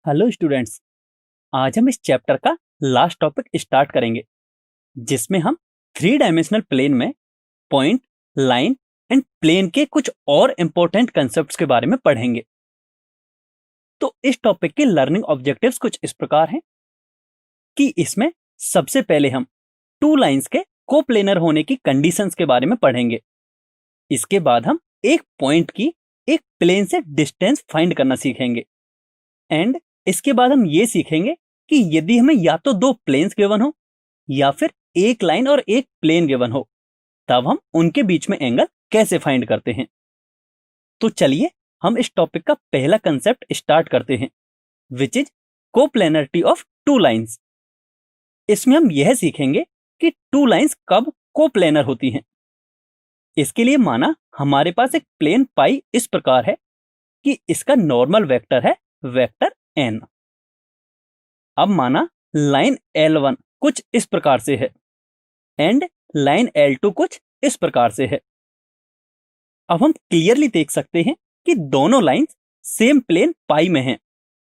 Hello students. आज हम इस चैप्टर का लास्ट टॉपिक स्टार्ट करेंगे जिसमें हम थ्री डायमेंशनल प्लेन में पॉइंट, लाइन एंड प्लेन के कुछ और इंपॉर्टेंट कंसेप्ट्स के बारे में पढ़ेंगे। तो इस टॉपिक के लर्निंग ऑब्जेक्टिव्स कुछ इस प्रकार हैं कि इसमें सबसे पहले हम टू लाइंस के कोप्लेनर होने की कंडीशंस के बारे में पढ़ेंगे। इसके बाद हम एक पॉइंट की एक प्लेन से डिस्टेंस फाइंड करना सीखेंगे एंड इसके बाद हम ये सीखेंगे कि यदि हमें या तो दो प्लेन्स गिवन हो या फिर एक लाइन और एक प्लेन गिवन हो तब हम उनके बीच में एंगल कैसे फाइंड करते हैं। तो चलिए हम इस टॉपिक का पहला कंसेप्ट स्टार्ट करते हैं which is coplanarity of two lines. इसमें हम यह सीखेंगे कि टू लाइंस कब कोप्लेनर होती हैं। इसके लिए माना हमारे पास एक प्लेन पाई इस प्रकार है कि इसका नॉर्मल वेक्टर है वेक्टर n। अब माना लाइन L1 कुछ इस प्रकार से है एंड लाइन L2 कुछ इस प्रकार से है। अब हम क्लियरली देख सकते हैं कि दोनों लाइंस सेम प्लेन पाई में हैं,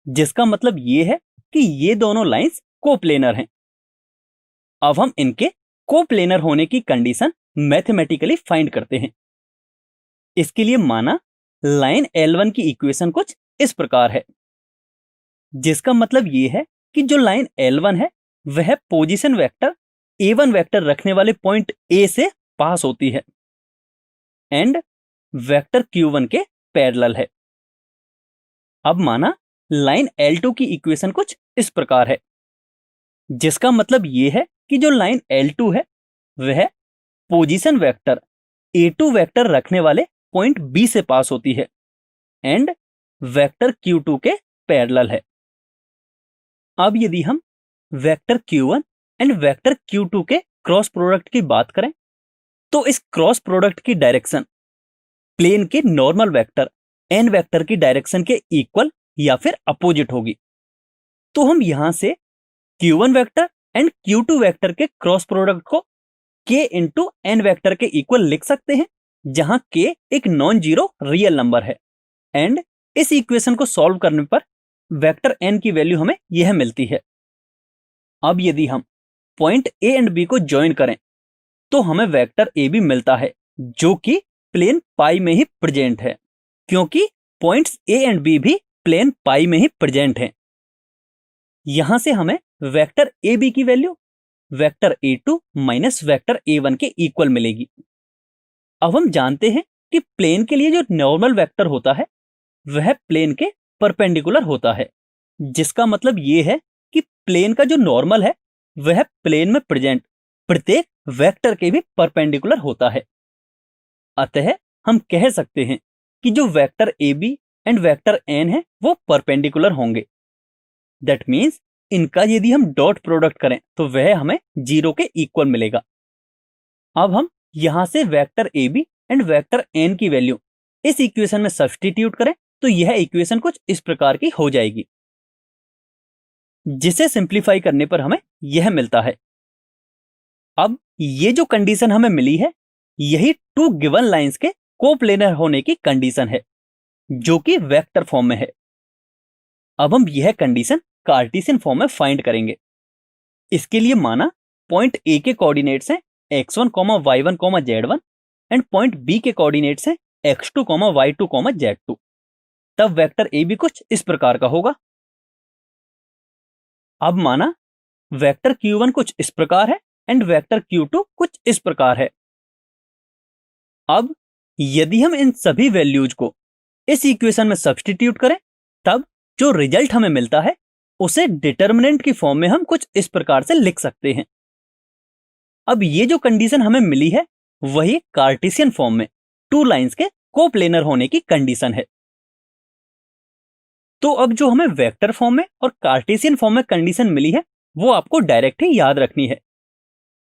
जिसका मतलब ये है कि ये दोनों लाइंस कोप्लेनर हैं। अब हम इनके कोप्लेनर होने की कंडीशन मैथमेटिकली फाइंड करते हैं। इसके लिए माना लाइन L1 की इक्वेशन कुछ इस प्रकार है, जिसका मतलब ये है कि जो लाइन L1 है वह पोजीशन वेक्टर A1 वेक्टर रखने वाले पॉइंट A से पास होती है एंड वेक्टर Q1 के पैरेलल है। अब माना लाइन L2 की इक्वेशन कुछ इस प्रकार है, जिसका मतलब ये है कि जो लाइन L2 है वह पोजीशन वेक्टर A2 वेक्टर रखने वाले पॉइंट B से पास होती है एंड वेक्टर Q2 के पैरेलल है। अब यदि हम vector Q1 and vector Q2 के क्रॉस प्रोडक्ट की बात करें तो इस क्रॉस प्रोडक्ट की डायरेक्शन प्लेन के नॉर्मल वेक्टर n वेक्टर की डायरेक्शन के इक्वल या फिर अपोजिट होगी। तो हम यहां से Q1 vector and Q2 vector के क्रॉस प्रोडक्ट को k इंटू n वेक्टर के इक्वल लिख सकते हैं, जहां k एक नॉन जीरो रियल नंबर है एंड इस इक्वेशन को सॉल्व करने पर वेक्टर n की वैल्यू हमें यह मिलती है। अब यदि हम पॉइंट A एंड B को ज्वाइन करें तो हमें वेक्टर AB मिलता है, जो कि प्लेन पाई में ही प्रेजेंट है, क्योंकि पॉइंट्स A एंड B भी प्लेन पाई में ही प्रेजेंट हैं। यहां से हमें वेक्टर AB की value vector A2 minus vector A1 के इक्वल मिलेगी। अब हम जानते हैं कि प्लेन के लिए जो नॉर्मल वेक्टर होता है वह प्लेन के परपेंडिकुलर होता है, जिसका मतलब ये है कि प्लेन का जो नॉर्मल है वह प्लेन में प्रेजेंट प्रत्येक वेक्टर के भी परपेंडिकुलर होता है। अतः हम कह सकते हैं कि जो vector AB and vector n है वो परपेंडिकुलर होंगे। दैट मीन्स इनका यदि हम डॉट प्रोडक्ट करें तो वह हमें 0 के इक्वल मिलेगा। अब हम यहां से vector AB and vector n की वैल्यू इस इक्वेशन में सब्स्टिट्यूट करें तो यह इक्वेशन कुछ इस प्रकार की हो जाएगी, जिसे सिंप्लीफाई करने पर हमें यह मिलता है। अब ये जो कंडीशन हमें मिली है यही टू गिवन लाइंस के कोप्लेनर होने की कंडीशन है, जो कि वेक्टर फॉर्म में है। अब हम यह कंडीशन कार्टेशियन फॉर्म में फाइंड करेंगे। इसके लिए माना पॉइंट A के कोऑर्डिनेट्स हैं x1, y1, z1 and point B के कोऑर्डिनेट्स हैं x2, y2, z2। तब वेक्टर AB कुछ इस प्रकार का होगा। अब माना वेक्टर Q1 कुछ इस प्रकार है एंड वेक्टर Q2 कुछ इस प्रकार है। अब यदि हम इन सभी वैल्यूज को इस इक्वेशन में सब्स्टिट्यूट करें तब जो रिजल्ट हमें मिलता है उसे डिटर्मिनेंट की फॉर्म में हम कुछ इस प्रकार से लिख सकते हैं। अब ये जो कंडीशन हमें मिली है वही कार्टेशियन फॉर्म में टू लाइंस के कोप्लेनर होने की कंडीशन है। तो अब जो हमें वेक्टर फॉर्म में और कार्टेशियन फॉर्म में कंडीशन मिली है वो आपको डायरेक्ट ही याद रखनी है।